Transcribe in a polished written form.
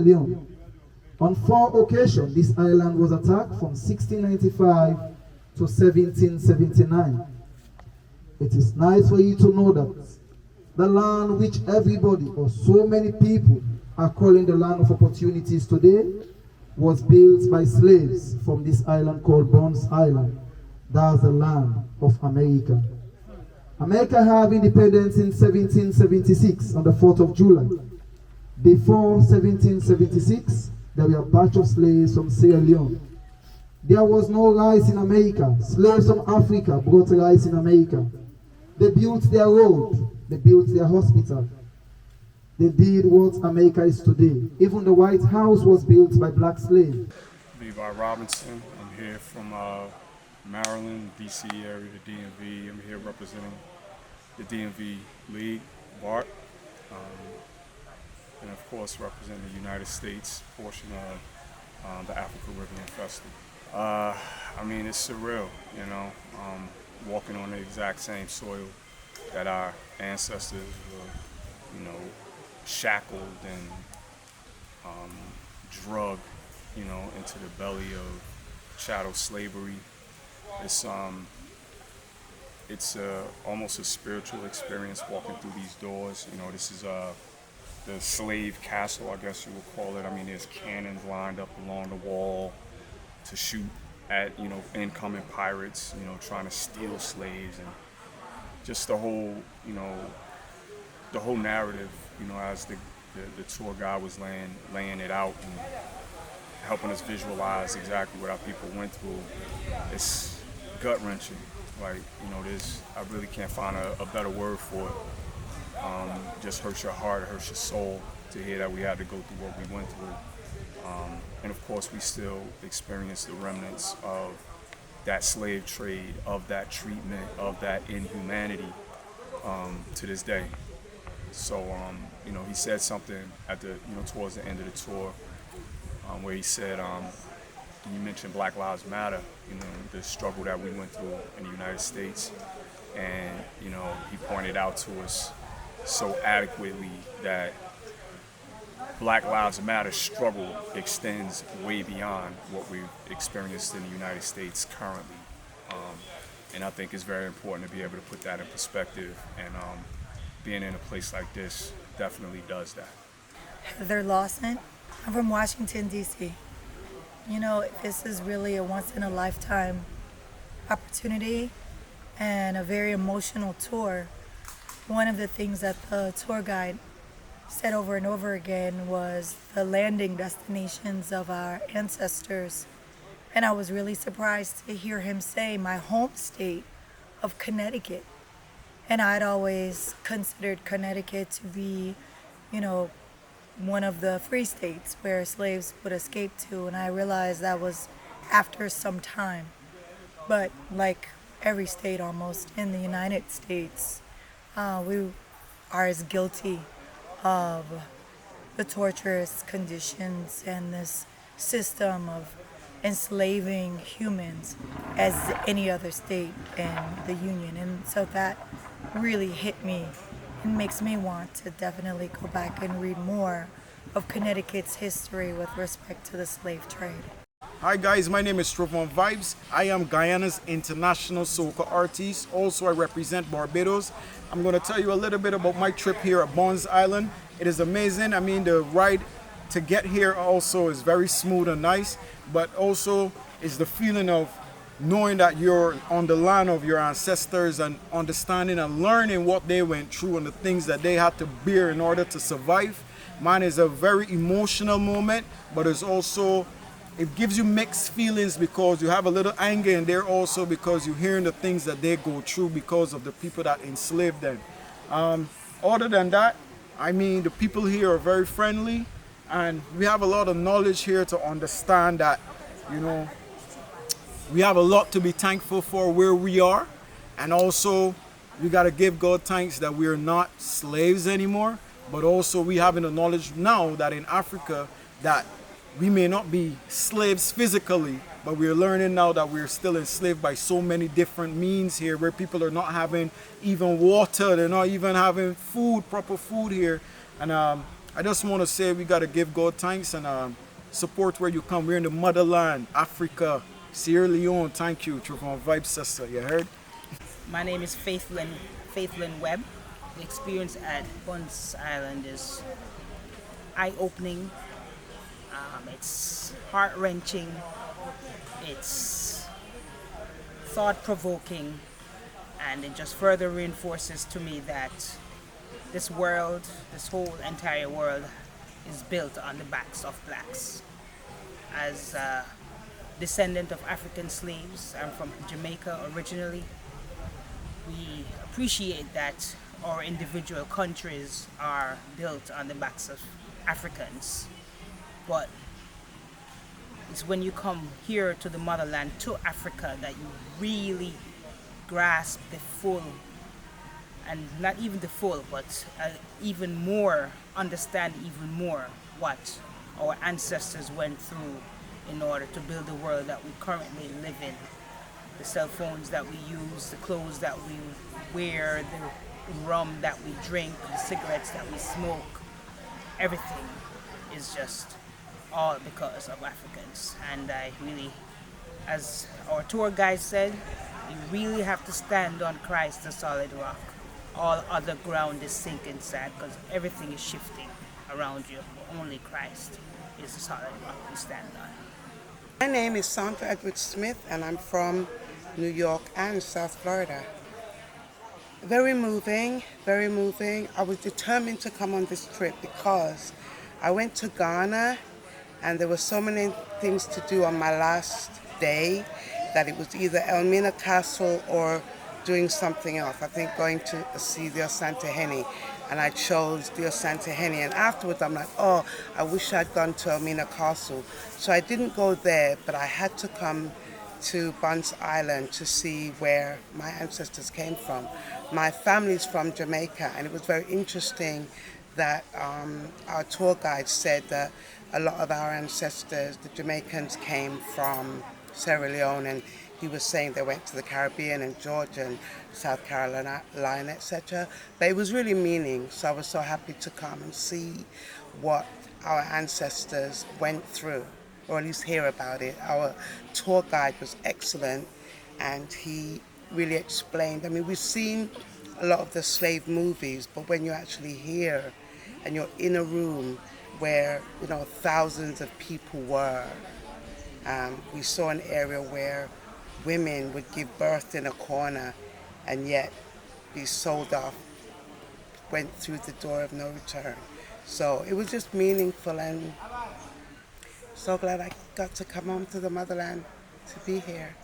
Leone. On 4 occasions, this island was attacked from 1695 to 1779. It is nice for you to know that the land which everybody or so many people are calling the land of opportunities today was built by slaves from this island called Bunce Island. That's the land of America. America had independence in 1776 on the 4th of July. Before 1776, there were a batch of slaves from Sierra Leone. There was no rice in America. Slaves from Africa brought rice in America. They built their road. They built their hospital. They did what America is today. Even the White House was built by black slaves. Levi Robinson. I'm here from Maryland, DC area, the DMV. I'm here representing the DMV League, BART, and of course representing the United States portion of the Afro-Caribbean Festival. I mean, it's surreal, you know, walking on the exact same soil that our ancestors were, you know, shackled and drugged, you know, into the belly of chattel slavery. It's almost a spiritual experience walking through these doors. You know, this is the slave castle, I guess you would call it. I mean, there's cannons lined up along the wall to shoot at, you know, incoming pirates, you know, trying to steal slaves, and just the whole, you know, the whole narrative, you know, as the tour guide was laying it out and helping us visualize exactly what our people went through. It's gut-wrenching. Like, you know, I really can't find a better word for it. Just hurts your heart, it hurts your soul to hear that we had to go through what we went through. And of course, we still experience the remnants of that slave trade, of that treatment, of that inhumanity to this day. So, you know, he said something at the, you know, towards the end of the tour, where he said, you mentioned Black Lives Matter, you know, the struggle that we went through in the United States. And, you know, he pointed out to us so adequately that Black Lives Matter struggle extends way beyond what we've experienced in the United States currently. And I think it's very important to be able to put that in perspective, and being in a place like this definitely does that. Heather Lawson. I'm from Washington, D.C. You know, this is really a once-in-a-lifetime opportunity and a very emotional tour. One of the things that the tour guide said over and over again was the landing destinations of our ancestors. And I was really surprised to hear him say my home state of Connecticut. And I'd always considered Connecticut to be, you know, one of the free states where slaves would escape to, and I realized that was after some time. But like every state almost in the United States, we are as guilty of the torturous conditions and this system of enslaving humans as any other state in the Union. And so that really hit me and makes me want to definitely go back and read more of Connecticut's history with respect to the slave trade. Hi guys, my name is Strovon Vibes. I am Guyana's international soca artist. Also, I represent Barbados. I'm going to tell you a little bit about my trip here at Bunce Island. It is amazing. I mean, the ride to get here also is very smooth and nice, but also is the feeling of knowing that you're on the land of your ancestors and understanding and learning what they went through and the things that they had to bear in order to survive. Mine is a very emotional moment, but it's also, it gives you mixed feelings because you have a little anger in there also because you're hearing the things that they go through because of the people that enslaved them. Other than that, I mean, the people here are very friendly, and we have a lot of knowledge here to understand that, you know, we have a lot to be thankful for where we are, and also we got to give God thanks that we're not slaves anymore, but also we having the knowledge now that in Africa that we may not be slaves physically, but we're learning now that we're still enslaved by so many different means here, where people are not having even water, they're not even having food, proper food here. And I just want to say we got to give God thanks and support where you come. We're in the motherland, Africa, Sierra Leone. Thank you, True from Vibes, sister. You heard? My name is Faithlyn Webb. The experience at Bunce Island is eye-opening. It's heart-wrenching. It's thought-provoking, and it just further reinforces to me that this world, this whole entire world, is built on the backs of blacks. As a descendant of African slaves, I'm from Jamaica originally. We appreciate that our individual countries are built on the backs of Africans, but it's when you come here to the motherland, to Africa, that you really grasp the full, and not even the full, but even more, understand even more what our ancestors went through in order to build the world that we currently live in. The cell phones that we use, the clothes that we wear, the rum that we drink, the cigarettes that we smoke, everything is just all because of Africans. And I really, as our tour guide said, you really have to stand on Christ, the solid rock. All other ground is sinking sand because everything is shifting around you. Only Christ is the solid rock we stand on. My name is Sandra Edwards Smith, and I'm from New York and South Florida. Very moving, very moving. I was determined to come on this trip because I went to Ghana and there were so many things to do on my last day that it was either Elmina Castle or doing something else. I think going to see the Asante Henny, and I chose the Asante Henny. And afterwards I'm like, oh, I wish I'd gone to Elmina Castle. So I didn't go there, but I had to come to Bunce Island to see where my ancestors came from. My family's from Jamaica, and it was very interesting that our tour guide said that a lot of our ancestors, the Jamaicans, came from Sierra Leone, and he was saying they went to the Caribbean and Georgia and South Carolina, etc. But it was really meaning, so I was so happy to come and see what our ancestors went through, or at least hear about it. Our tour guide was excellent, and he really explained. I mean, we've seen a lot of the slave movies, but when you're actually here and you're in a room where, you know, thousands of people were, we saw an area where women would give birth in a corner and yet be sold off, went through the door of no return. So it was just meaningful, and so glad I got to come home to the motherland to be here.